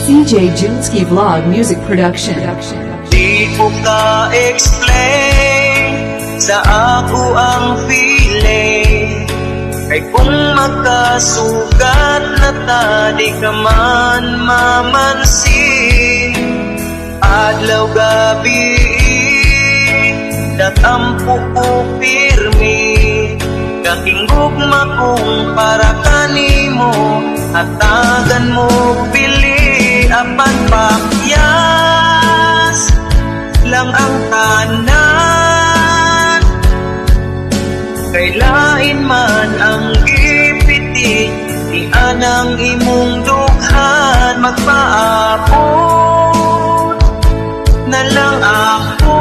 CJ Junski Vlog Music Production. Di ko ka-explain sa ako ang feeling. Kay kung magkasugat na ta, di ka man mamansin. Adlaw gabi, datampo ko pirmi. Kakingugma kong para kanimo, hatagan mo pili. Apan pakyas lang ang tanan, kay lain man ang gipiti. Di anang imong dughan, magpaabot na lang ako.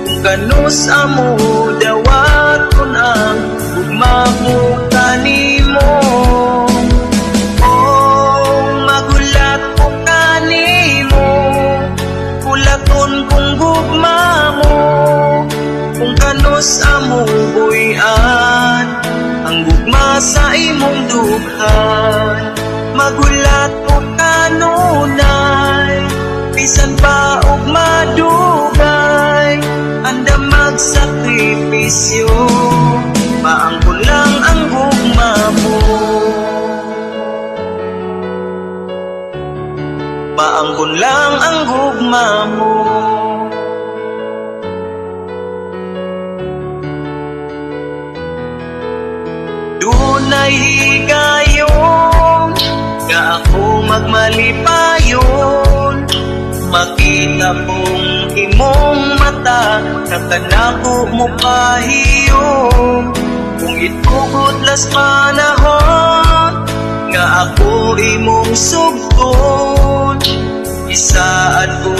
Kung kanus amo dawat ko ang ugma mo kanimo. Magulat ko kanimo, kulaton kung gugma mo. Kung kanus amo buyan ang gugma sa imong dughan. Magulat ko kanunay, bisan pa og madugay, anda magsakripisyo. Maangkon lang ang gugma mo, maangkon lang ang gugma mo. Dunay higayon, nga ako magmalipayon. Makita kong imong mata, katanako mo pahiyong. Kung itugot las panahon, nga ako imong sugton. Isaad ko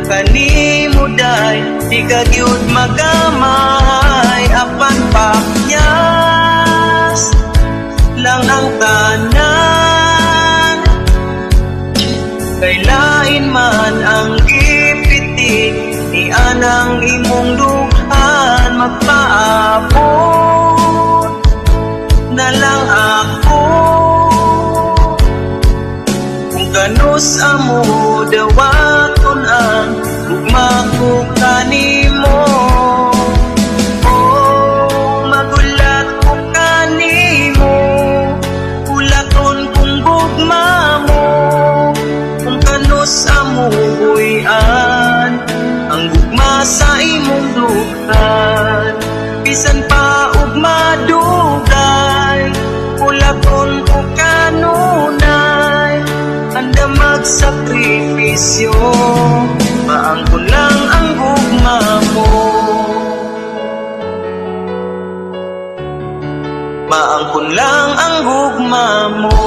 kanimo day, di ka gyud magamay. Apan pakyas lang ang tanan, kay lain man ang gipiti. Di anang imong dughan, magpaabot na lang ako. Kung kanus amo dawaton ang gugma ko kanimo. Magulat ko kanimo, kulaton kung gugma mo. Kung kanus amo buyan ang gugma sa imong dughan. Bisan pa og madugay, kulaton ko kanunay, anda magsakripisyo. Maangkon lang ang gugma mo, maangkon lang ang gugma mo.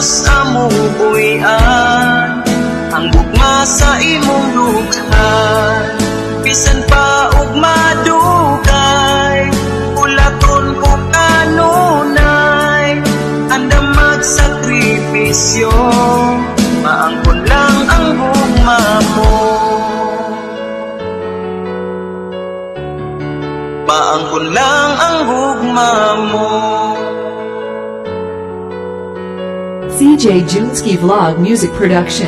Amo buyan ang gugma sa imong dughan. Bisan pa og madugay, kulaton ko kanunay, anda magsakripisyo. Maangkon lang ang gugma mo, maangkon lang ang gugma mo. CJ Junski Vlog Music Production.